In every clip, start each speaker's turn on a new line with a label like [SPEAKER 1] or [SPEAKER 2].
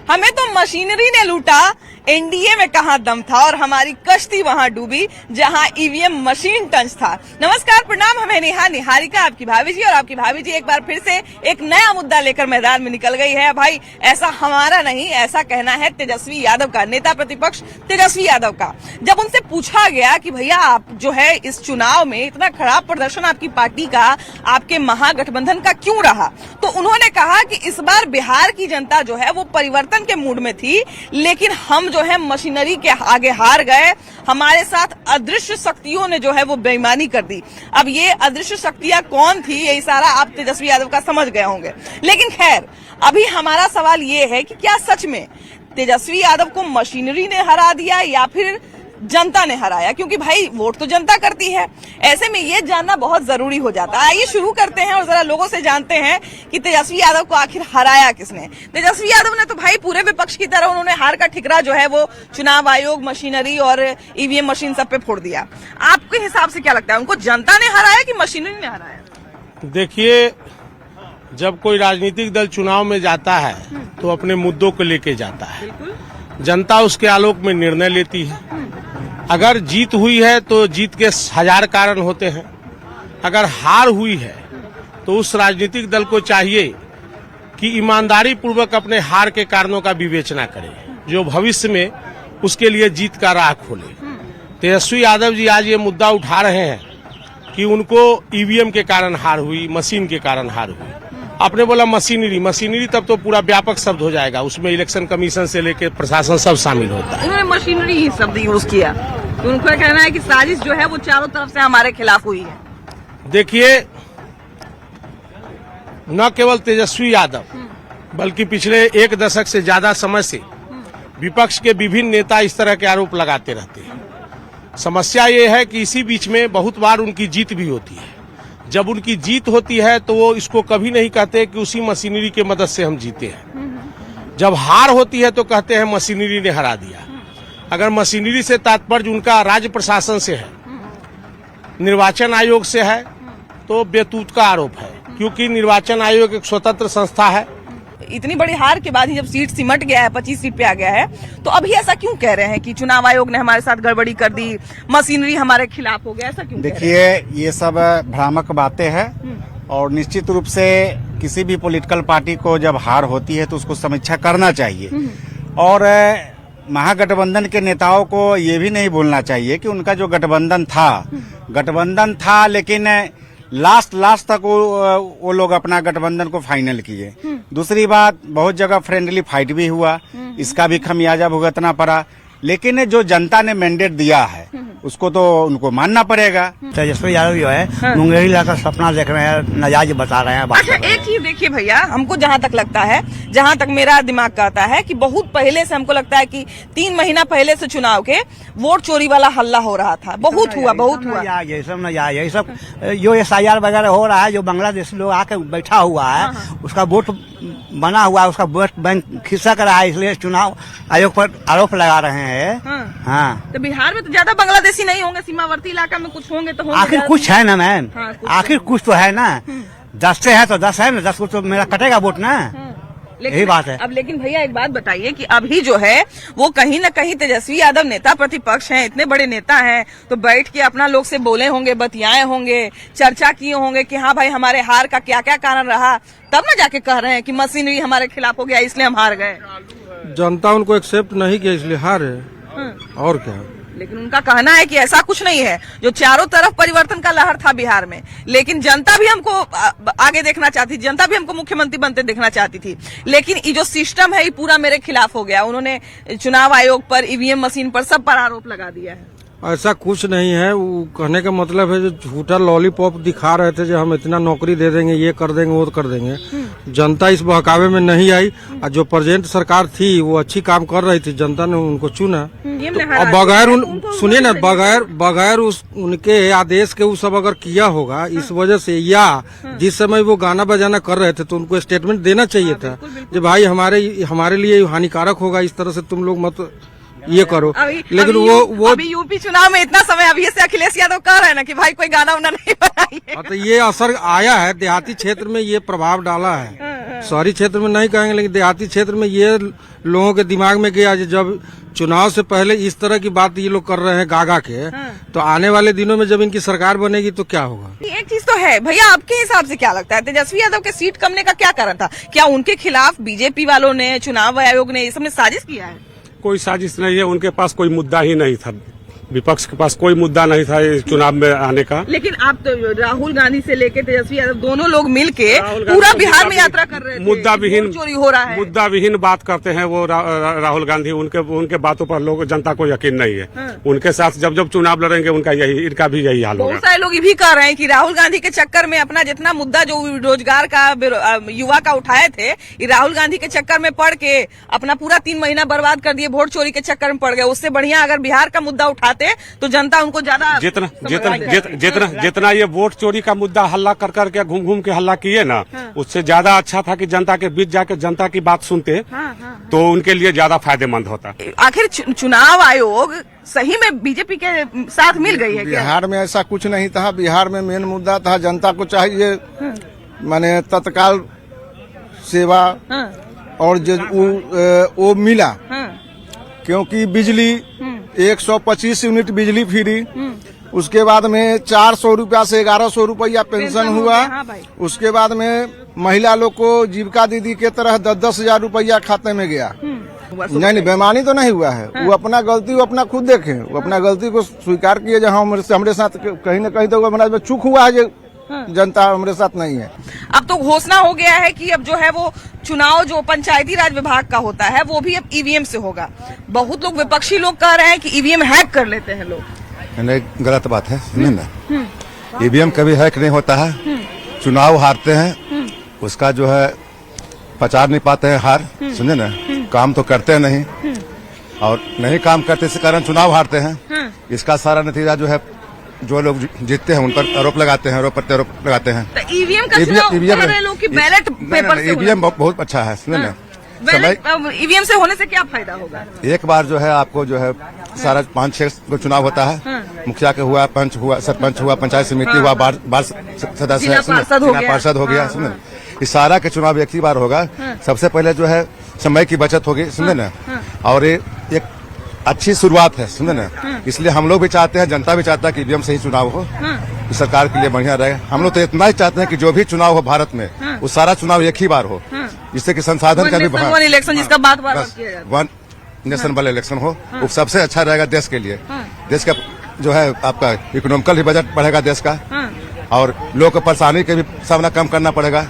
[SPEAKER 1] हमें तो मशीनरी ने लूटा, एनडीए में कहां दम था और हमारी कश्ती वहां डूबी जहां ईवीएम मशीन टंच था। नमस्कार, प्रणाम, हमें निहारिका आपकी भाभी जी, और आपकी भाभी जी एक बार फिर से एक नया मुद्दा लेकर मैदान में निकल गई है। भाई ऐसा हमारा नहीं, ऐसा कहना है तेजस्वी यादव का, नेता प्रतिपक्ष तेजस्वी यादव का। जब उनसे पूछा गया कि भैया आप जो है इस चुनाव में इतना खराब प्रदर्शन आपकी पार्टी का, आपके महागठबंधन का क्यों रहा, तो उन्होंने कहा कि इस बार बिहार की जनता जो है वो परिवर्तन के मूड में थी, लेकिन हम जो है मशीनरी के आगे हार गए। हमारे साथ अदृश्य शक्तियों ने जो है वो बेईमानी कर दी। अब ये अदृश्य शक्तियां कौन थी, ये इशारा आप तेजस्वी यादव का समझ गए होंगे। लेकिन खैर, अभी हमारा सवाल ये है कि क्या सच में तेजस्वी यादव को मशीनरी ने हरा दिया या फिर जनता ने हराया, क्योंकि भाई वोट तो जनता करती है। ऐसे में ये जानना बहुत जरूरी हो जाता है। आइए शुरू करते हैं और जरा लोगों से जानते हैं कि तेजस्वी यादव को आखिर हराया किसने। तेजस्वी यादव ने तो भाई पूरे विपक्ष की तरह उन्होंने हार का ठिकरा जो है वो चुनाव आयोग, मशीनरी और ईवीएम मशीन सब पे फोड़ दिया। आपके हिसाब से क्या लगता है, उनको जनता ने हराया कि मशीनरी ने हराया?
[SPEAKER 2] देखिए, जब कोई राजनीतिक दल चुनाव में जाता है तो अपने मुद्दों को लेके जाता है। जनता उसके आलोक में निर्णय लेती है। अगर जीत हुई है तो जीत के 1000 कारण होते हैं। अगर हार हुई है तो उस राजनीतिक दल को चाहिए कि ईमानदारी पूर्वक अपने हार के कारणों का विवेचना करे, जो भविष्य में उसके लिए जीत का राह खोले। तेजस्वी यादव जी आज ये मुद्दा उठा रहे हैं कि उनको ईवीएम के कारण हार हुई, मशीन के कारण हार हुई। आपने बोला मशीनरी, तब तो पूरा व्यापक शब्द हो जाएगा, उसमें इलेक्शन कमीशन से लेकर प्रशासन सब शामिल होता है।
[SPEAKER 1] उन्होंने मशीनरी ही शब्द यूज किया। उनका कहना है कि साजिश जो है वो चारों तरफ से हमारे खिलाफ हुई है।
[SPEAKER 2] देखिए, न केवल तेजस्वी यादव बल्कि पिछले 1 दशक से ज्यादा समय से विपक्ष के विभिन्न नेता इस तरह के आरोप लगाते रहते हैं। समस्या ये है कि इसी बीच में बहुत बार उनकी जीत भी होती है। जब उनकी जीत होती है तो वो इसको कभी नहीं कहते कि उसी मशीनरी की मदद से हम जीते हैं। जब हार होती है तो कहते हैं मशीनरी ने हरा दिया। अगर मशीनरी से तात्पर्य उनका राज्य प्रशासन से है, निर्वाचन आयोग से है, तो बेतूत का आरोप है, क्योंकि निर्वाचन आयोग एक स्वतंत्र संस्था है।
[SPEAKER 1] इतनी बड़ी हार के बाद ही जब सीट सिमट गया है, 25 सीट पे आ गया है, तो अभी ऐसा क्यों कह रहे हैं कि चुनाव आयोग ने हमारे साथ गड़बड़ी कर दी, मशीनरी हमारे खिलाफ हो गया, ऐसा क्यों?
[SPEAKER 3] देखिए, ये सब भ्रामक बातें हैं और निश्चित रूप से किसी भी पॉलिटिकल पार्टी को जब हार होती है तो उसको समीक्षा करना चाहिए। और महागठबंधन के नेताओं को ये भी नहीं भूलना चाहिए कि उनका जो गठबंधन था, लेकिन लास्ट तक वो लोग अपना गठबंधन को फाइनल किए। दूसरी बात, बहुत जगह फ्रेंडली फाइट भी हुआ, इसका भी खमियाजा भुगतना पड़ा, लेकिन जो जनता ने मैंडेट दिया है उसको तो उनको मानना पड़ेगा।
[SPEAKER 4] तेजस्वी यादव जो है मुंगेरी लाकर सपना देख रहे हैं, नाजायज बता रहे हैं।
[SPEAKER 1] अच्छा, एक चीज देखिए भैया, हमको जहाँ तक लगता है, जहाँ तक मेरा दिमाग कहता है कि बहुत पहले से हमको लगता है कि 3 महीना पहले से चुनाव के वोट चोरी वाला हल्ला हो रहा था। बहुत हुआ।
[SPEAKER 4] ये सब यही सब जो SIR वगैरह हो रहा है, जो बांग्लादेशी लोग आके बैठा हुआ है, उसका वोट बना हुआ है, उसका वोट बैंक खिसक रहा है, इसलिए चुनाव आयोग पर आरोप लगा रहे हैं। हाँ।
[SPEAKER 1] तो बिहार में तो ज्यादा बांग्लादेशी नहीं होंगे, सीमावर्ती इलाका में कुछ होंगे तो होंगे।
[SPEAKER 4] आखिर कुछ है ना मैम, आखिर कुछ तो है ना। 10 से है तो 10 है ना, 10 को तो मेरा कटेगा वोट ना। यही बात है।
[SPEAKER 1] अब लेकिन भैया एक बात बताइए कि अभी जो है वो कहीं न कहीं तेजस्वी यादव नेता प्रतिपक्ष हैं, इतने बड़े नेता हैं, तो बैठ के अपना लोग से बोले होंगे, बतियाए होंगे, चर्चा किए होंगे कि हाँ भाई हमारे हार का क्या क्या कारण रहा, तब न जाके कह रहे हैं कि मशीनरी हमारे खिलाफ हो गया इसलिए हम हार गए।
[SPEAKER 2] जनता उनको एक्सेप्ट नहीं किया इसलिए हार है, और क्या।
[SPEAKER 1] लेकिन उनका कहना है कि ऐसा कुछ नहीं है, जो चारों तरफ परिवर्तन का लहर था बिहार में, लेकिन जनता भी हमको आगे देखना चाहती थी, जनता भी हमको मुख्यमंत्री बनते देखना चाहती थी, लेकिन ये जो सिस्टम है ये पूरा मेरे खिलाफ हो गया। उन्होंने चुनाव आयोग पर, ईवीएम मशीन पर, सब पर आरोप लगा दिया है।
[SPEAKER 2] ऐसा कुछ नहीं है। वो कहने का मतलब है जो झूठा लॉलीपॉप दिखा रहे थे, जो हम इतना नौकरी दे देंगे, ये कर देंगे, वो कर देंगे। जनता इस बहकावे में नहीं आई, और जो प्रेजेंट सरकार थी वो अच्छी काम कर रही थी, जनता ने उनको चुना। और बगैर सुनिए ना, बगैर उनके आदेश के वो सब अगर किया होगा इस वजह से, या जिस समय वो गाना बजाना कर रहे थे तो उनको स्टेटमेंट देना चाहिए था कि भाई हमारे लिए हानिकारक होगा, इस तरह से तुम लोग मत ये करो। लेकिन वो
[SPEAKER 1] अभी यूपी चुनाव में इतना समय अभी से अखिलेश यादव कह रहे हैं ना कि भाई कोई गाना उना नहीं बनाइए।
[SPEAKER 2] तो ये असर आया है, देहाती क्षेत्र में ये प्रभाव डाला है।
[SPEAKER 5] शहरी क्षेत्र में नहीं कहेंगे, लेकिन देहाती क्षेत्र में ये लोगों के दिमाग में गया जब चुनाव से पहले इस तरह की बात ये लोग कर रहे हैं गागा के, तो आने वाले दिनों में जब इनकी सरकार बनेगी तो क्या होगा।
[SPEAKER 1] एक चीज तो है भैया, आपके हिसाब से क्या लगता है तेजस्वी यादव के सीट कमने का क्या कारण था? क्या उनके खिलाफ बीजेपी वालों ने, चुनाव आयोग ने, ये सबने साजिश किया है?
[SPEAKER 6] कोई साजिश नहीं है, उनके पास कोई मुद्दा ही नहीं था, विपक्ष के पास कोई मुद्दा नहीं था इस चुनाव में आने का।
[SPEAKER 1] लेकिन आप तो राहुल गांधी से लेकर तेजस्वी यादव दोनों लोग मिलके पूरा बिहार में यात्रा कर रहे थे,
[SPEAKER 6] मुद्दा विहीन
[SPEAKER 1] चोरी हो रहा है,
[SPEAKER 6] मुद्दा विहीन बात करते हैं वो राहुल गांधी। उनके बातों पर लोग, जनता को यकीन नहीं है। उनके साथ जब जब चुनाव लड़ेंगे इनका भी यही हाल होगा।
[SPEAKER 1] बहुत सारे लोग ये भी कह रहे हैं कि राहुल गांधी के चक्कर में अपना जितना मुद्दा जो रोजगार का, युवा का उठाए थे, ये राहुल गांधी के चक्कर में पड़ के अपना पूरा 3 महीना बर्बाद कर दिए, वोट चोरी के चक्कर में पड़ गए। उससे बढ़िया अगर बिहार का मुद्दा उठाते तो जनता उनको ज्यादा
[SPEAKER 6] जितना ये वोट चोरी का मुद्दा हल्ला कर करके घूम के हल्ला किए ना, उससे ज्यादा अच्छा था कि जनता के बीच जाके जनता की बात सुनते, तो उनके लिए ज्यादा फायदेमंद होता।
[SPEAKER 1] आखिर चुनाव आयोग सही में बीजेपी के साथ मिल गई है क्या?
[SPEAKER 7] बिहार में ऐसा कुछ नहीं था। बिहार में मेन मुद्दा था जनता को चाहिए माने तत्काल सेवा, और जो वो मिला, क्योंकि बिजली 125 यूनिट बिजली फ्री, उसके बाद में 400 रुपया से 1100 रुपया पेंशन हुआ। उसके बाद में महिला लोग को जीविका दीदी के तरह 10-10 हजार रुपया खाते में गया। नहीं, बेमानी तो नहीं हुआ है। वो अपना गलती वो अपना खुद देखे, वो अपना गलती को स्वीकार किए। जहाँ हमारे साथ कहीं न कहीं तो हमारा चूक हुआ है, जनता हमारे साथ नहीं है।
[SPEAKER 1] अब तो घोषणा हो गया है कि अब जो है वो चुनाव जो पंचायती राज विभाग का होता है वो भी अब ईवीएम से होगा। बहुत लोग विपक्षी लोग कह रहे हैं कि ईवीएम हैक कर लेते हैं लोग।
[SPEAKER 8] नहीं, गलत बात है। ना ईवीएम कभी हैक नहीं होता है। चुनाव हारते हैं, उसका जो है पचार नहीं पाते हैं हार, सुने ना, काम तो करते नहीं, और नहीं काम करते इस कारण चुनाव हारते हैं। इसका सारा नतीजा जो है, जो लोग जीतते हैं उन पर आरोप लगाते हैं, आरोप प्रत्यारोप लगाते हैं।
[SPEAKER 1] तो ईवीएम का चुनाव कर रहे लोग कि बैलेट पेपर से?
[SPEAKER 8] ईवीएम बहुत अच्छा है, सुने ना।
[SPEAKER 1] ईवीएम से होने से क्या फायदा होगा?
[SPEAKER 8] एक बार जो है आपको जो है सारा 5-6 चुनाव होता है। मुखिया के हुआ, पंच हुआ, सरपंच हुआ, पंचायत समिति हुआ, बार सदस्य, पार्षद हो गया, सुने। इस सारा के चुनाव एक ही बार होगा। सबसे पहले जो है समय की बचत होगी, सुने ना, और एक अच्छी शुरुआत है, सुने ना। इसलिए हम लोग भी चाहते हैं, जनता भी चाहता है कि ईवीएम से ही चुनाव हो, तो सरकार के लिए बढ़िया रहे। हम लोग तो इतना ही चाहते हैं कि जो भी चुनाव हो भारत में, वो सारा चुनाव एक ही बार हो, जिससे कि संसाधन का भी
[SPEAKER 1] इलेक्शन जिसका बात
[SPEAKER 8] वन नेशन वाला इलेक्शन हो, वो सबसे अच्छा रहेगा देश के लिए। देश का जो है आपका इकोनॉमिकल ही बजट बढ़ेगा देश का, और लोगों को परेशानी के भी सामना कम करना पड़ेगा।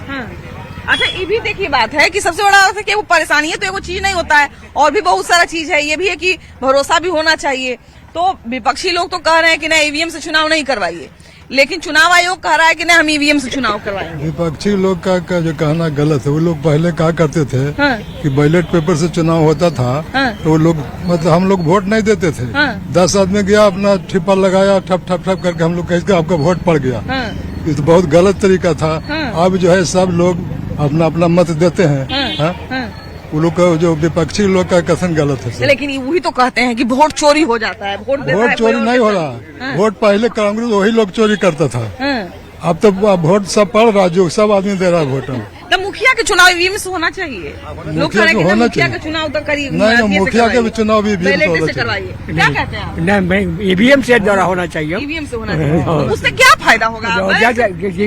[SPEAKER 1] अच्छा, ये भी देखिए बात है कि सबसे बड़ा है कि वो परेशानी है तो वो चीज नहीं होता है, और भी बहुत सारा चीज है। ये भी है कि भरोसा भी होना चाहिए। तो विपक्षी लोग तो कह रहे हैं कि नहीं, ईवीएम से चुनाव नहीं करवाइए, लेकिन चुनाव आयोग कह रहा है कि नहीं, हम ईवीएम से चुनाव करवाएंगे।
[SPEAKER 9] विपक्षी लोग का जो कहना गलत है। वो लोग पहले कहा करते थे कि बैलेट पेपर से चुनाव होता था, तो वो लोग मतलब हम लोग वोट नहीं देते थे। 10 आदमी गया, अपना ठिप्पा लगाया, ठप ठप ठप करके हम लोग कह आपका वोट पड़ गया। ये तो बहुत गलत तरीका था। अब जो है सब लोग अपना अपना मत देते हैं। वो लोग का जो विपक्षी लोग का कथन गलत है।
[SPEAKER 1] लेकिन वही तो कहते हैं कि वोट चोरी हो जाता है।
[SPEAKER 9] वोट चोरी नहीं हो रहा। वोट पहले कांग्रेस वही लोग चोरी करता था, अब तो वोट सब पड़ रहा, जो सब आदमी दे रहा है वोट।
[SPEAKER 1] तो मुखिया के चुनाव ईवीएम से होना चाहिए। लोग कह रहे हैं कि मुखिया का चुनाव तो करिए,
[SPEAKER 9] नहीं, मुखिया के भी चुनाव ईवीएम
[SPEAKER 1] से करवाइए। क्या कहते हैं?
[SPEAKER 10] नहीं, ईवीएम से द्वारा होना चाहिए।
[SPEAKER 1] ईवीएम से होना चाहिए। उससे क्या फायदा होगा?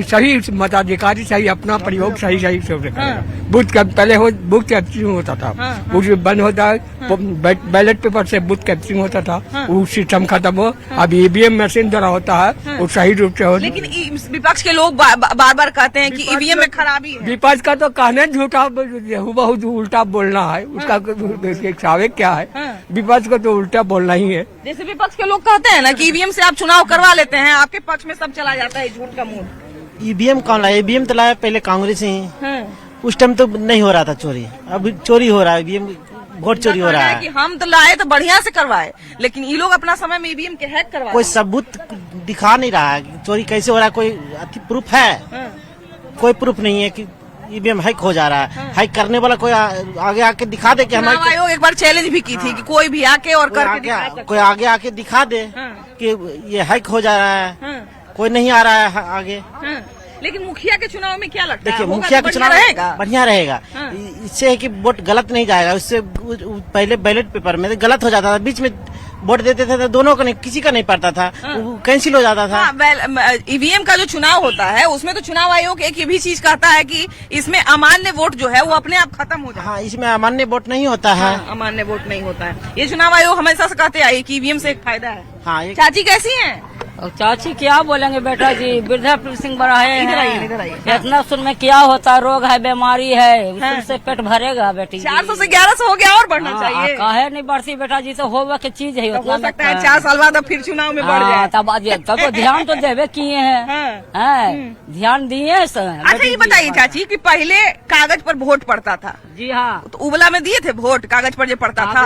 [SPEAKER 10] सही मताधिकारी सही अपना प्रयोग सही से बूथ पहले बूथ कैप्चरिंग होता था, वो बंद होता है। बैलेट पेपर से बूथ कैप्चरिंग होता था, वो सिस्टम खत्म हो। अब ईवीएम मशीन द्वारा होता है, वो सही रूप से हो।
[SPEAKER 1] लेकिन विपक्ष के लोग बार बार कहते हैं कि ईवीएम में खराबी है।
[SPEAKER 10] विपक्ष का तो कहना झूठा, बहुत उल्टा बोलना है। उसका साबित क्या है? विपक्ष को तो उल्टा बोलना ही है।
[SPEAKER 1] जैसे विपक्ष के लोग कहते हैं ना कि ईवीएम से आप चुनाव करवा लेते हैं, आपके पक्ष में सब चला जाता है, झूठ का मूड।
[SPEAKER 11] ईवीएम कौन लाया? ईवीएम तो लाया पहले कांग्रेस ही। उस टाइम तो नहीं हो रहा था चोरी, अब चोरी हो रहा है। ईवीएम वोट चोरी हो रहा है।
[SPEAKER 1] कि हम तो लाए तो बढ़िया से करवाए, लेकिन ये लोग अपना समय में ईवीएम के हैक करवाए।
[SPEAKER 11] कोई सबूत दिखा नहीं रहा है चोरी कैसे हो रहा है। कोई प्रूफ है? कोई प्रूफ नहीं है कि ईवीएम हैक हो जा रहा है। हैक करने वाला कोई आगे आके दिखा दे कि हमारे
[SPEAKER 1] आयोग एक बार चैलेंज भी की थी कि कोई भी आके और करके
[SPEAKER 11] कोई आगे आके दिखा दे कि ये हैक हो जा रहा है। कोई नहीं आ रहा है आगे।
[SPEAKER 1] लेकिन मुखिया के चुनाव में क्या लगता है?
[SPEAKER 11] देखिए
[SPEAKER 1] होगा
[SPEAKER 11] मुखिया
[SPEAKER 1] तो
[SPEAKER 11] का
[SPEAKER 1] बढ़िया
[SPEAKER 11] चुनाव
[SPEAKER 1] रहेगा।
[SPEAKER 11] बढ़िया रहेगा।
[SPEAKER 1] हाँ।
[SPEAKER 11] इससे है कि वोट गलत नहीं जाएगा, उससे पहले बैलेट पेपर में गलत हो जाता था, बीच में वोट देते थे तो दोनों का नहीं, किसी का नहीं पड़ता था, वो कैंसिल हो जाता था।
[SPEAKER 1] हाँ, ईवीएम का जो चुनाव होता है उसमें तो चुनाव आयोग एक ये भी चीज कहता है कि इसमें अमान्य वोट जो है वो अपने आप खत्म हो जाए।
[SPEAKER 11] हाँ, इसमें अमान्य वोट नहीं होता है।
[SPEAKER 1] हाँ, अमान्य वोट नहीं होता है। ये चुनाव आयोग हमेशा से कहते आए कि ईवीएम से एक फायदा है।
[SPEAKER 11] हाँ,
[SPEAKER 1] चाची कैसी हैं?
[SPEAKER 12] और चाची क्या बोलेंगे बेटा जी, वृद्धा पेंशन बढ़ाए
[SPEAKER 1] इधर आइए,
[SPEAKER 12] हैं,
[SPEAKER 1] इधर आइए।
[SPEAKER 12] इतना सुन में क्या होता है, रोग है, बीमारी है, उससे पेट भरेगा बेटी।
[SPEAKER 1] 400 से 1100 हो गया और बढ़ना चाहिए।
[SPEAKER 12] काहे नहीं बढ़ती बेटा जी, तो होगा की चीज है,
[SPEAKER 1] तो हो सकता है 4 साल बाद अब फिर चुनाव में बढ़ जाए।
[SPEAKER 12] तब तो ध्यान तो देवे किए हैं, ध्यान दिए हैं सर।
[SPEAKER 1] अच्छा ये बताइए चाची कि पहले कागज पर वोट पड़ता था।
[SPEAKER 12] जी हाँ,
[SPEAKER 1] तो उबला में दिए थे वोट, कागज पर जो पड़ता था।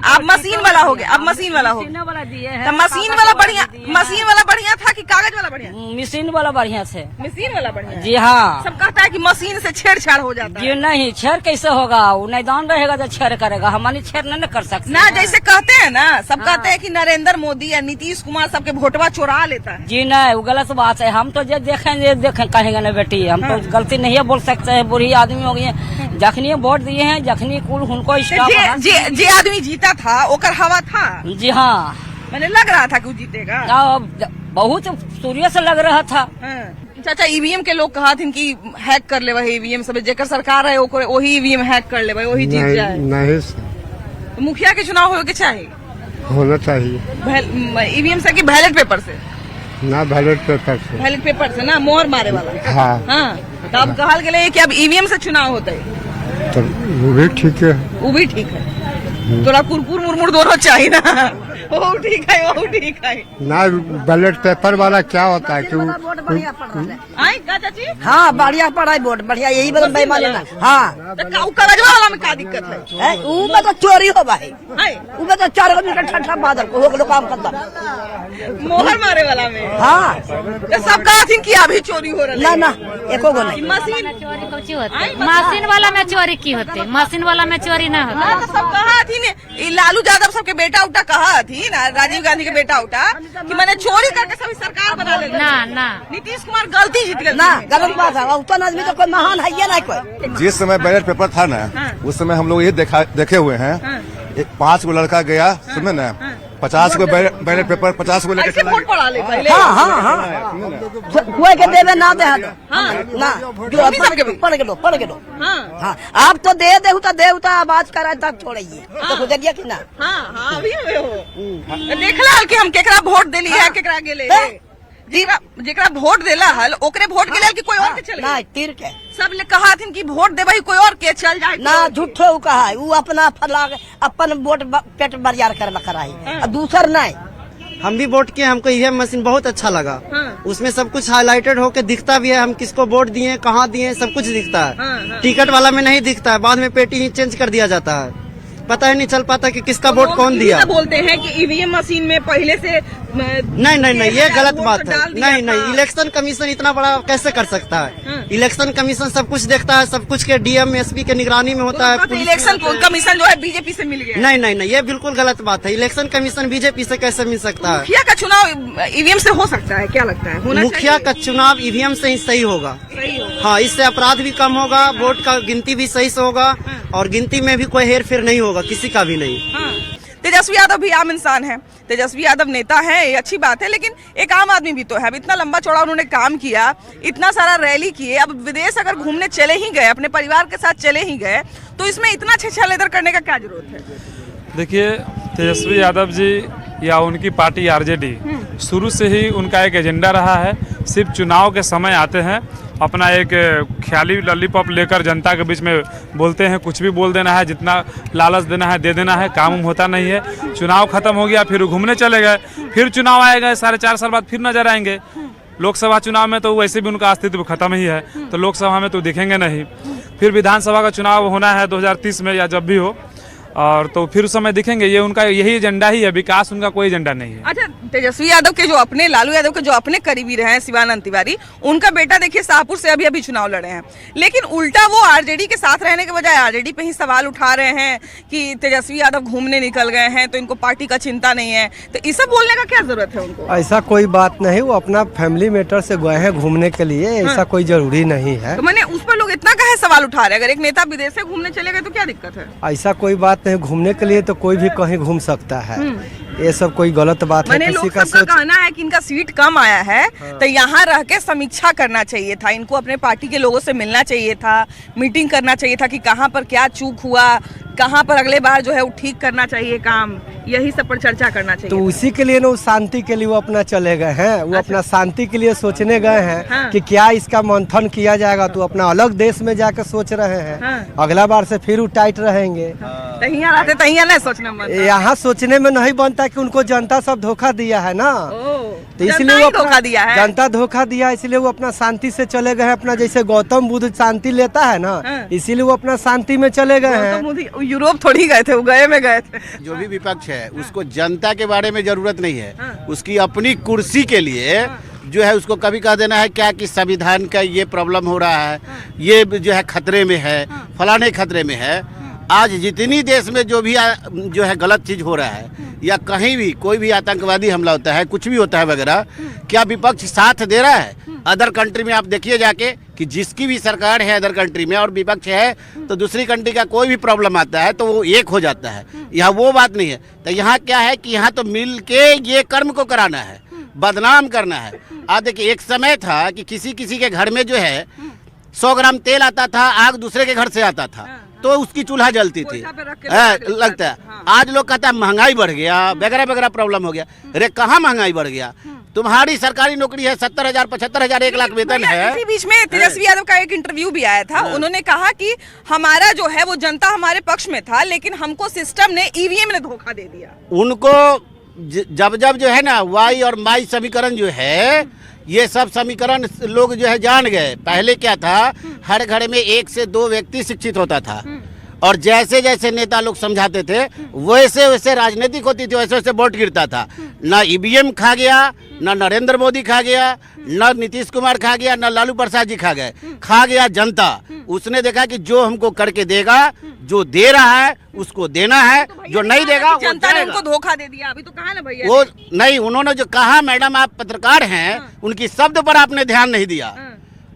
[SPEAKER 1] अब मशीन वाला हो गया, अब मशीन वाला हो गया।
[SPEAKER 12] वाला दिए हैं,
[SPEAKER 1] तो मशीन वाला बढ़िया, मशीन वाला बढ़िया था कि कागज वाला बढ़िया?
[SPEAKER 12] मशीन वाला बढ़िया से।
[SPEAKER 1] मशीन वाला बढ़िया।
[SPEAKER 12] जी हाँ,
[SPEAKER 1] सब कहता है कि मशीन से छेड़छाड़ हो जाता है।
[SPEAKER 12] जी नहीं, छेड़ कैसे होगा, वो मैदान रहेगा तो छेड़ करेगा, हमारी छेड़ नहीं कर सकते
[SPEAKER 1] ना। जैसे कहते हैं ना, सब कहते हैं कि नरेंद्र मोदी या नीतीश कुमार सबके वोटवा चुरा लेता है।
[SPEAKER 12] जी नहीं, वो गलत बात है। हम तो जो देखें कहेंगे ना बेटी, हम तो गलती नहीं है बोल सकते हैं, बुरी आदमी हो गई है। जखनी वोट दिए हैं, जखनी कुल उनको
[SPEAKER 1] जे आदमी जीता था ओकर हवा था।
[SPEAKER 12] जी हाँ,
[SPEAKER 1] मैंने लग रहा था कि वो जीतेगा,
[SPEAKER 12] बहुत सूर्य से लग रहा था।
[SPEAKER 1] चाचा ईवीएम के लोग कहा थे कि हैक कर ले वही ईवीएम, सब जेकर सरकार है वही ईवीएम हैक कर ले वही जीत जाए।
[SPEAKER 9] नहीं
[SPEAKER 1] तो मुखिया के चुनाव हो के चाहिए,
[SPEAKER 9] होना चाहिए
[SPEAKER 1] ईवीएम से कि बैलेट पेपर से?
[SPEAKER 9] ना, बैलेट पेपर से।
[SPEAKER 1] बैलेट पेपर से ना, मोहर मारे वाला।
[SPEAKER 9] हाँ,
[SPEAKER 1] तो अब कहल गए कि अब ईवीएम से चुनाव होता है,
[SPEAKER 9] तो वो भी ठीक है।
[SPEAKER 1] वो भी ठीक है। थोड़ा कुरकुर मुरमुर दोनों चाहिए ना, वो ठीक है, वो ठीक है
[SPEAKER 9] ना। बैलेट पेपर वाला क्या होता है कि
[SPEAKER 1] आई का चाची?
[SPEAKER 12] हाँ, बढ़िया पढ़ाई वोट बढ़िया, यही बेईमानी ना। हाँ,
[SPEAKER 1] तो कागजवा वाला में क्या दिक्कत है?
[SPEAKER 12] में तो चोरी हो भाई,
[SPEAKER 1] हाय,
[SPEAKER 12] उसमें तो 4 ठट्ठा बादल को काम करता।
[SPEAKER 1] मोहर मारे वाला में।
[SPEAKER 12] हाँ,
[SPEAKER 1] तो सब कहा थी कि अभी चोरी हो रहा है।
[SPEAKER 12] ना एको गो नहीं।
[SPEAKER 1] मशीन
[SPEAKER 13] चोरी कुछ होते, मशीन वाला में चोरी की होते, मशीन वाला में चोरी ना होता।
[SPEAKER 1] तो सब कहा थी ने, लालू यादव सबके बेटा उटा कहा थी ना, राजीव गांधी के बेटा उटा कि मैंने चोरी करके सभी सरकार बना ले।
[SPEAKER 13] ना ना,
[SPEAKER 1] नीतीश कुमार गलती जीत गए
[SPEAKER 12] ना, गलत बात है। उतना आदमी तो कोई महान है ये ना कोई।
[SPEAKER 8] जिस समय बैलेट पेपर था ना, उस समय हम लोग ये देखे हुए हैं, 5 गो लड़का गया, सुने ना, 50 को बैलेट पेपर 50 को लेकर
[SPEAKER 1] ऐसे वोट पड़ा ले पहले।
[SPEAKER 12] कोई के देवे ना दे ना, जो पढ़ के दो। हाँ, आप तो दे तो आवाज करा तब छोड़िए, तो गुजरिए कि ना।
[SPEAKER 1] हाँ, अभी हो देखला कि हम केकरा वोट देली है, केकरा गेले जेकरा वोट देला हल ओकरे वोट के लेल कि कोई और के चले
[SPEAKER 12] ना, तीर के
[SPEAKER 1] सब ले कहा थी कि वोट देबही कोई और के चल जाए
[SPEAKER 12] ना, झूठो कहा है। वो अपना फला अपन वोट पेट बरियार कर कराई, दूसर नहीं।
[SPEAKER 11] हम भी वोट किए, हमको ईवीएम मशीन बहुत अच्छा लगा। उसमें सब कुछ हाईलाइटेड होकर दिखता भी है, हम किसको वोट दिए, कहाँ दिए, सब कुछ दिखता है। टिकट वाला में नहीं दिखता है, बाद में पेटी ही चेंज कर दिया जाता है, पता ही नहीं चल पाता कि किसका वोट कौन दिया।
[SPEAKER 1] बोलते हैं कि ईवीएम मशीन में पहले से
[SPEAKER 11] नहीं, ये गलत बात है। नहीं, इलेक्शन कमीशन इतना बड़ा कैसे कर सकता है? इलेक्शन कमीशन सब कुछ देखता है, सब कुछ के डीएम एसपी के निगरानी में होता है।
[SPEAKER 1] इलेक्शन कमीशन जो है बीजेपी से मिल गया।
[SPEAKER 11] नहीं, ये बिल्कुल गलत बात है। इलेक्शन कमीशन बीजेपी से कैसे मिल सकता है?
[SPEAKER 1] मुखिया का चुनाव ईवीएम से हो सकता है, क्या लगता है?
[SPEAKER 11] मुखिया का चुनाव ईवीएम से ही सही होगा। हाँ, इससे अपराध भी कम होगा, वोट का गिनती भी सही से होगा, और गिनती में भी कोई हेर फेर नहीं होगा, किसी का भी नहीं।
[SPEAKER 1] तेजस्वी यादव भी आम इंसान है, तेजस्वी यादव नेता है, ये अच्छी बात है, लेकिन एक आम आदमी भी तो है। अब इतना लंबा चौड़ा उन्होंने काम किया, इतना सारा रैली किए, अब विदेश अगर घूमने चले ही गए, अपने परिवार के साथ चले ही गए, तो इसमें इतना छेछा करने का क्या जरूरत है?
[SPEAKER 14] देखिए, तेजस्वी यादव जी या उनकी पार्टी आरजेडी शुरू से ही उनका एक एजेंडा रहा है, सिर्फ चुनाव के समय आते हैं, अपना एक ख्याली लॉलीपॉप लेकर जनता के बीच में बोलते हैं, कुछ भी बोल देना है, जितना लालच देना है दे देना है, काम होता नहीं है। चुनाव खत्म हो गया, फिर घूमने चले गए, फिर चुनाव आएगा, 4.5 साल बाद फिर नजर आएंगे। लोकसभा चुनाव में तो वैसे भी उनका अस्तित्व खत्म ही है, तो लोकसभा में तो दिखेंगे नहीं। फिर विधानसभा का चुनाव होना है 2030 में या जब भी हो, और तो फिर उस समय दिखेंगे। ये उनका यही एजेंडा ही है, विकास उनका कोई एजेंडा नहीं है।
[SPEAKER 1] अच्छा, तेजस्वी यादव के जो अपने, लालू यादव के जो अपने करीबी रहे हैं शिवानंद तिवारी, उनका बेटा देखिए शाहपुर से अभी अभी चुनाव लड़े हैं, लेकिन उल्टा वो आरजेडी के साथ रहने के बजाय आरजेडी पे ही सवाल उठा रहे हैं कि तेजस्वी यादव घूमने निकल गए हैं तो इनको पार्टी का चिंता नहीं है। तो ये सब बोलने का क्या जरूरत है उनको?
[SPEAKER 15] ऐसा कोई बात नहीं, वो अपना फैमिली मैटर से गए हैं घूमने के लिए, ऐसा कोई जरूरी नहीं है।
[SPEAKER 1] तो मैंने उस पर लोग इतना काहे सवाल उठा रहे हैं? अगर एक नेता विदेश से घूमने चले गए तो क्या दिक्कत है?
[SPEAKER 15] ऐसा कोई बात नहीं, घूमने के लिए तो कोई भी कहीं घूम सकता है, ये सब कोई गलत बात है।
[SPEAKER 1] किसी का कहना है कि इनका सीट कम आया है तो यहाँ रह के समीक्षा करना चाहिए था, इनको अपने पार्टी के लोगों से मिलना चाहिए था, मीटिंग करना चाहिए था कि कहाँ पर क्या चूक हुआ, कहाँ पर अगले बार जो है वो ठीक करना चाहिए काम, यही सब पर चर्चा करना चाहिए।
[SPEAKER 15] तो उसी के लिए ना, वो शांति के लिए वो अपना चले गए हैं, वो अपना शांति के लिए सोचने गए हैं कि क्या इसका मंथन किया जाएगा, तो अपना अलग देश में जाकर सोच रहे हैं। अगला बार से फिर वो टाइट रहेंगे।
[SPEAKER 1] नहीं सोचना बनता,
[SPEAKER 15] यहाँ सोचने में नहीं बनता कि उनको जनता सब धोखा दिया है ना, तो इसलिए वो
[SPEAKER 1] धोखा दिया है,
[SPEAKER 15] जनता धोखा दिया, इसलिए वो अपना शांति से चले गए हैं। अपना जैसे गौतम बुद्ध शांति लेता है ना, इसीलिए वो अपना शांति में चले गए हैं।
[SPEAKER 1] यूरोप थोड़ी गए थे, वो गए में गए थे।
[SPEAKER 16] जो भी विपक्ष है उसको जनता के बारे में जरूरत नहीं है, उसकी अपनी कुर्सी के लिए जो है उसको कभी कह देना है क्या कि संविधान का ये प्रॉब्लम हो रहा है, ये जो है खतरे में है, फलाने खतरे में है। आज जितनी देश में जो भी जो है गलत चीज हो रहा है या कहीं भी कोई भी आतंकवादी हमला होता है, कुछ भी होता है वगैरह, क्या विपक्ष साथ दे रहा है? अदर कंट्री में आप देखिए जाके कि जिसकी भी सरकार है अदर कंट्री में और विपक्ष है तो दूसरी कंट्री का कोई भी प्रॉब्लम आता है तो वो एक हो जाता है। यहाँ वो बात नहीं है। तो यहाँ क्या है कि यहाँ तो मिल के ये कर्म को कराना है, बदनाम करना है। आज देखिए एक समय था कि किसी किसी के घर में जो है 100 ग्राम तेल आता था, आग दूसरे के घर से आता था तो उसकी चूल्हा जलती थी, लगता है। आज लोग कहता है महंगाई बढ़ गया, वगैरह वगैरह प्रॉब्लम हो गया। अरे कहाँ महंगाई बढ़ गया? तुम्हारी सरकारी नौकरी है 70,000, 75,000, 1 लाख वेतन है।
[SPEAKER 1] इसी बीच में तेजस्वी यादव का एक इंटरव्यू भी आया था, उन्होंने कहा कि हमारा जो है वो जनता हमारे पक्ष में था, लेकिन हमको सिस्टम ने, ईवीएम ने धोखा दे दिया।
[SPEAKER 16] उनको जब जब जो है ना वाई और माई समीकरण जो है, ये सब समीकरण लोग जो है जान गए। पहले क्या था, हर घर में 1 से 2 व्यक्ति शिक्षित होता था और जैसे जैसे नेता लोग समझाते थे वैसे वैसे राजनीतिक होती थी, वैसे वैसे वोट गिरता था। ना ईवीएम खा गया, ना नरेंद्र मोदी खा गया, ना नीतीश कुमार खा गया, ना लालू प्रसाद जी खा गए, खा गया जनता। उसने देखा कि जो हमको करके देगा, जो दे रहा है उसको देना है, जो नहीं देगा
[SPEAKER 1] जनता ने उनको धोखा दे दिया। अभी तो कहा ना भैया,
[SPEAKER 16] वो नहीं, उन्होंने जो कहा, मैडम आप पत्रकार हैं, उनकी शब्द पर आपने ध्यान नहीं दिया।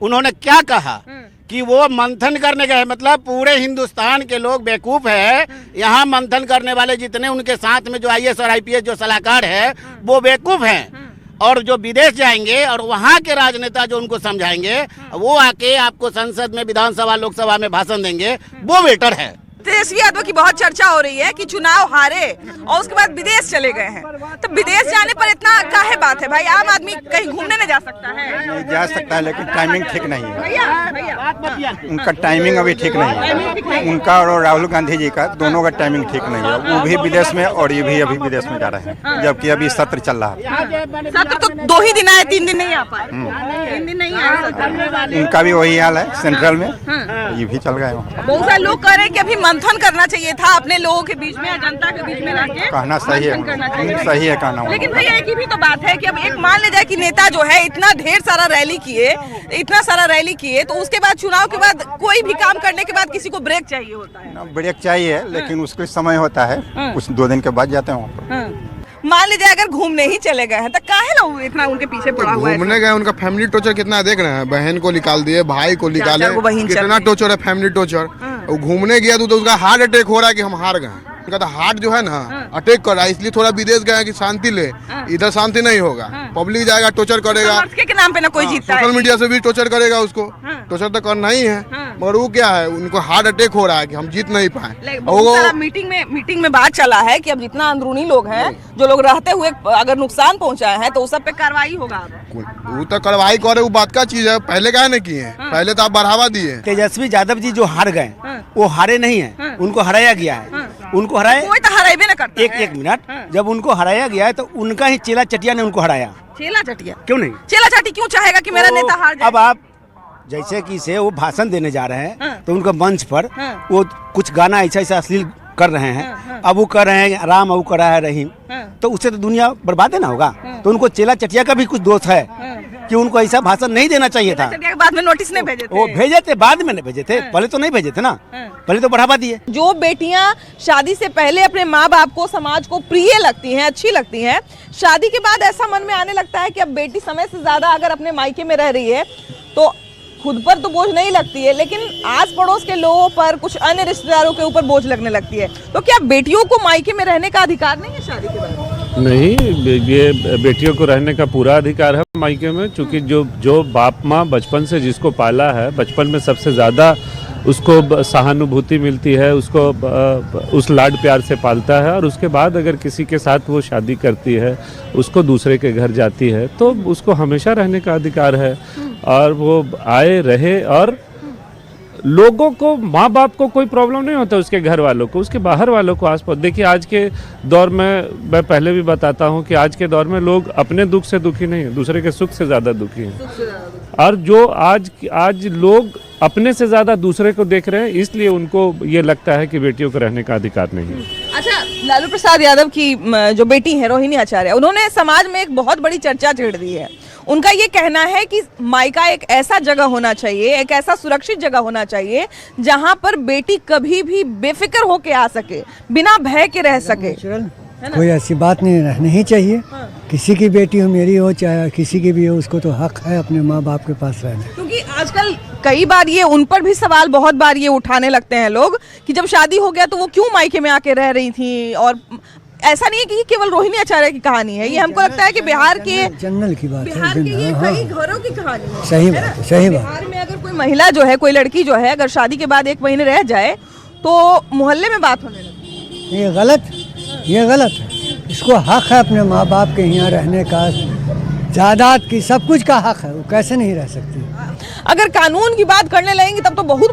[SPEAKER 16] उन्होंने क्या कहा कि वो मंथन करने गए, मतलब पूरे हिंदुस्तान के लोग बेवकूफ है। यहाँ मंथन करने वाले जितने उनके साथ में जो IAS और IPS जो सलाहकार है वो बेवकूफ हैं, और जो विदेश जाएंगे और वहाँ के राजनेता जो उनको समझाएंगे, वो आके आपको संसद में, विधानसभा, लोकसभा में भाषण देंगे, वो बेटर है।
[SPEAKER 1] तेजस्वी यादव की बहुत चर्चा हो रही है कि चुनाव हारे और उसके बाद विदेश चले गए हैं, तो विदेश जाने पर इतना काहे बात है भाई? आम आदमी कहीं घूमने नहीं जा सकता है?
[SPEAKER 3] नहीं जा सकता है, लेकिन टाइमिंग ठीक नहीं है।
[SPEAKER 1] भैया
[SPEAKER 3] उनका टाइमिंग अभी ठीक नहीं है, उनका और राहुल गांधी जी का दोनों का टाइमिंग ठीक नहीं है। वो भी विदेश में और ये भी अभी विदेश में जा रहे हैं, जबकि अभी सत्र चल रहा है।
[SPEAKER 1] सत्र तो 2 ही दिन आए, 3 दिन नहीं आ पाए, 3 दिन नहीं आए।
[SPEAKER 3] उनका भी वही हाल है सेंट्रल में, ये भी चल गए।
[SPEAKER 1] बहुत सारे लोग कह रहे हैं कि अभी मंथन करना चाहिए था अपने लोगों के बीच में, जनता के बीच में रह के
[SPEAKER 3] कहना सही है, सही है कहना।
[SPEAKER 1] लेकिन भैया एक ही भी तो बात है कि अब एक मान ले जाए कि नेता जो है इतना ढेर सारा रैली किए, इतना सारा रैली किए, तो उसके बाद चुनाव के बाद कोई भी काम करने के बाद किसी को ब्रेक चाहिए होता है।
[SPEAKER 3] ब्रेक चाहिए, लेकिन उसको समय होता है, कुछ 2 दिन के बाद जाते हैं वहाँ पर।
[SPEAKER 1] मान लीजिए अगर घूमने ही चले गए हैं तो काहे लोग इतना उनके पीछे पड़ा हुआ है?
[SPEAKER 7] घूमने गए, उनका फैमिली टॉर्चर कितना देख रहे हैं। बहन को निकाल दिए, भाई को निकाले, कितना टॉर्चर है, फैमिली टॉर्चर। वो घूमने गया तो उसका हार्ट अटैक हो रहा है कि हम हार गए। उनका तो हार्ट जो है ना अटैक कर रहा है, इसलिए थोड़ा विदेश गया कि शांति ले। इधर शांति नहीं होगा, पब्लिक जाएगा टॉर्चर करेगा,
[SPEAKER 1] के नाम पे ना कोई जीतता है।
[SPEAKER 7] सोशल मीडिया से भी टॉर्चर करेगा, उसको टॉर्चर तो करना ही है। मगर वो क्या है, उनको हार्ट अटैक हो रहा है कि हम जीत नहीं पाए।
[SPEAKER 1] मीटिंग में बात चला है कि अब जितना अंदरूनी लोग हैं, जो लोग रहते हुए अगर नुकसान पहुंचाए हैं तो उस सब पे कार्रवाई होगा।
[SPEAKER 7] वो तो कार्रवाई करे, वो बात का चीज है। पहले क्या नहीं किए, पहले तो आप बढ़ावा दिए।
[SPEAKER 4] तेजस्वी यादव जी जो हार गए, वो हारे नहीं है, उनको हराया गया है। उनको हराया,
[SPEAKER 1] कोई तो हराइबे ना करता है।
[SPEAKER 4] एक मिनट, जब उनको हराया गया है तो उनका ही चेला चटिया ने उनको हराया।
[SPEAKER 1] चेला चटिया
[SPEAKER 4] क्यों नहीं?
[SPEAKER 1] चेला चाटी क्यों चाहेगा कि मेरा नेता हार जाए?
[SPEAKER 4] अब आप जैसे कि से वो भाषण देने जा रहे हैं तो उनका मंच पर वो कुछ गाना ऐसा ऐसा अश्लील कर रहे हैं, अब वो कर रहे हैं राम, अब वो कर रहा है रहीम, तो उससे तो दुनिया बर्बाद है ना होगा। तो उनको चेला चटिया का भी कुछ दोष है कि उनको ऐसा भाषण नहीं देना चाहिए था।
[SPEAKER 1] बाद में नोटिस नहीं भेजे थे।
[SPEAKER 4] वो भेजे थे, बाद में नहीं भेजे थे, पहले तो नहीं भेजे थे ना, पहले तो बढ़ावा दिए।
[SPEAKER 1] जो बेटियां शादी से पहले अपने माँ बाप को, समाज को प्रिय लगती हैं, अच्छी लगती हैं, शादी के बाद ऐसा मन में आने लगता है कि अब बेटी समय से ज्यादा अगर अपने मायके में रह रही है तो खुद पर तो बोझ नहीं लगती है, लेकिन आस पड़ोस के लोगों पर, कुछ अन्य रिश्तेदारों के ऊपर बोझ लगने लगती है। तो क्या बेटियों को मायके में रहने का अधिकार नहीं है शादी के बाद?
[SPEAKER 17] नहीं, ये बेटियों को रहने का पूरा अधिकार है मायके में, क्योंकि जो बाप माँ बचपन से जिसको पाला है, बचपन में सबसे ज़्यादा उसको सहानुभूति मिलती है, उसको उस लाड प्यार से पालता है, और उसके बाद अगर किसी के साथ वो शादी करती है, उसको दूसरे के घर जाती है, तो उसको हमेशा रहने का अधिकार है, और वो आए रहे। और लोगों को, माँ बाप को कोई प्रॉब्लम नहीं होता, उसके घर वालों को, उसके बाहर वालों को, आसपास। देखिए आज के दौर में, मैं पहले भी बताता हूँ कि आज के दौर में लोग अपने दुख से दुखी नहीं है, दूसरे के सुख से ज़्यादा दुखी हैं। और जो आज लोग अपने से ज़्यादा दूसरे को देख रहे हैं, इसलिए उनको ये लगता है कि बेटियों को रहने का अधिकार नहीं है।
[SPEAKER 1] अच्छा, लालू प्रसाद यादव की जो बेटी है रोहिणी आचार्य, उन्होंने समाज में एक बहुत बड़ी चर्चा छेड़ दी है। उनका ये कहना है कि मायका एक ऐसा जगह होना चाहिए, एक ऐसा सुरक्षित जगह होना चाहिए जहां पर बेटी कभी भी बेफिक्र होके आ सके, बिना भय के रह सके।
[SPEAKER 18] कोई ऐसी बात नहीं चाहिए। किसी की बेटी हो, मेरी हो, चाहे किसी की भी हो, उसको तो हक है अपने माँ बाप के पास रहने।
[SPEAKER 1] क्योंकि आजकल कई बार ये उन पर भी सवाल बहुत बार ये उठाने लगते हैं लोग कि जब शादी हो गया तो वो क्यों मायके में आके रह रही थी। और ऐसा नहीं है कि केवल रोहिणी आचार्य की कहानी है, ये हमको लगता है कि बिहार के
[SPEAKER 18] जनरल की बात है,
[SPEAKER 1] बिहार के ये कई घरों की कहानी है।
[SPEAKER 18] सही बात है, सही बात।
[SPEAKER 1] बिहार में अगर कोई महिला जो है, कोई लड़की जो है, अगर शादी के बाद 1 महीने रह जाए तो मोहल्ले में बात होने लगती है।
[SPEAKER 18] ये गलत है। इसको हक है अपने माँ बाप के यहाँ रहने का, जायदाद की, सब कुछ का हक है, वो कैसे नहीं रह सकती।
[SPEAKER 1] अगर कानून की बात करने लगेंगे तब तो बहुत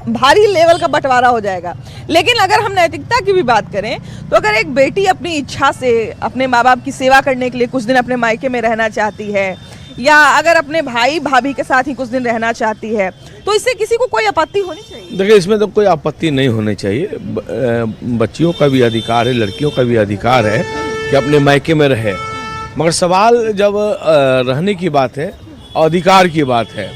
[SPEAKER 1] भारी लेवल का बंटवारा हो जाएगा। लेकिन अगर हम नैतिकता की भी बात करें तो अगर एक बेटी अपनी इच्छा से अपने माँ बाप की सेवा करने के लिए कुछ दिन अपने मायके में रहना चाहती है, या अगर अपने भाई भाभी के साथ ही कुछ दिन रहना चाहती है, तो इससे किसी को कोई आपत्ति होनी चाहिए?
[SPEAKER 19] देखिए, इसमें तो कोई आपत्ति नहीं होनी चाहिए। बच्चियों का भी अधिकार है, लड़कियों का भी अधिकार है कि अपने मायके में रहे। मगर सवाल जब रहने की बात है, अधिकार की बात है,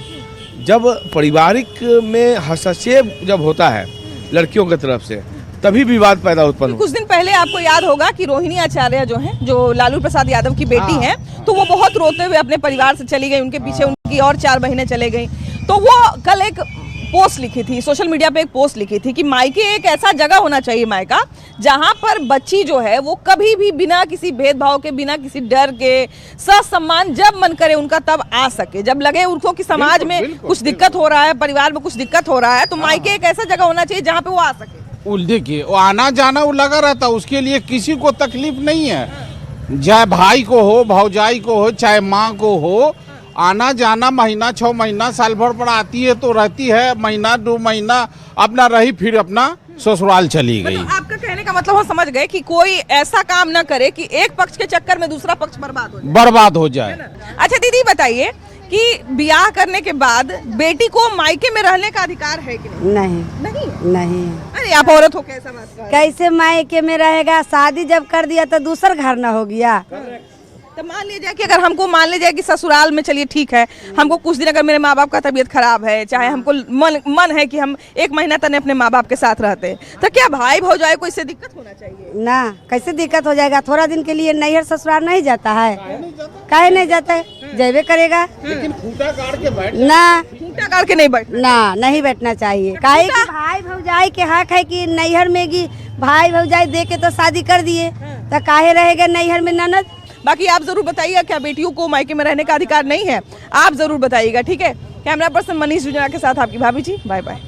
[SPEAKER 19] जब पारिवारिक में हस्तक्षेप जब होता है लड़कियों की तरफ से, तभी विवाद पैदा उत्पन्न होता है।
[SPEAKER 1] कुछ दिन पहले आपको याद होगा कि रोहिणी आचार्य जो हैं, जो लालू प्रसाद यादव की बेटी हैं, तो वो बहुत रोते हुए अपने परिवार से चली गई, उनके पीछे उनकी और 4 बहनें चले गई। तो वो कल एक पोस्ट लिखी थी, सोशल मीडिया पे एक पोस्ट लिखी थी कि मायके एक ऐसा जगह होना चाहिए, मायका, जहां पर बच्ची जो है वो कभी भी बिना किसी भेदभाव के, बिना किसी डर के, ससम्मान, जब मन करे उनका तब आ सके। जब लगे उनको कि समाज में कुछ दिक्कत हो रहा है, परिवार में कुछ दिक्कत हो रहा है, तो मायके एक ऐसा जगह होना चाहिए जहाँ पे वो आ सके।
[SPEAKER 20] देखिए, वो आना जाना वो लगा रहता, उसके लिए किसी को तकलीफ नहीं है। चाहे भाई को हो, भौजाई को हो, चाहे माँ को हो, आना जाना महीना 6 महीना साल भर पर आती है तो रहती है, महीना 2 महीना अपना रही, फिर अपना ससुराल चली गई।
[SPEAKER 1] मतलब आपका कहने का मतलब हम समझ गए कि कोई ऐसा काम ना करे कि एक पक्ष के चक्कर में दूसरा पक्ष बर्बाद हो जाए। अच्छा दीदी, बताइए कि ब्याह करने के बाद बेटी को मायके में रहने का अधिकार है कि नहीं?
[SPEAKER 21] नहीं।
[SPEAKER 1] अरे आप औरत हो, कैसा बात कर?
[SPEAKER 21] कैसे मायके में रहेगा? शादी जब कर दिया तो दूसर घर न हो गया।
[SPEAKER 1] तो मान लीजिए कि अगर हमको मान लीजिए कि ससुराल में, चलिए ठीक है, हमको कुछ दिन अगर मेरे माँ बाप का तबीयत खराब है, चाहे हमको मन है कि हम 1 महीना तक अपने माँ बाप के साथ रहते, तो क्या भाई भौजाई को इससे दिक्कत होना चाहिए?
[SPEAKER 21] ना, कैसे दिक्कत हो जाएगा? थोड़ा दिन के लिए नैहर ससुराल नहीं जाता है, काहे नहीं जाता है? जैबे करेगा।
[SPEAKER 20] लेकिन खूंटा गाड़ के बैठ
[SPEAKER 21] ना,
[SPEAKER 1] खूंटा गाड़ के नहीं
[SPEAKER 21] नहीं बैठना चाहिए। काहे कि भाई भौजाई के हक है कि नैहर में की भाई भौजाई दे के तो शादी कर दिए, तो काहे रहेगा नैहर में ननद?
[SPEAKER 1] बाकी आप जरूर बताइएगा, क्या बेटियों को मायके में रहने का अधिकार नहीं है? आप जरूर बताइएगा, ठीक है। कैमरा पर्सन मनीष जुजरा के साथ आपकी भाभी जी, बाय बाय।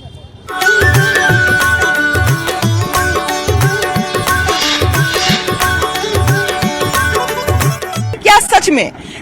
[SPEAKER 1] क्या सच में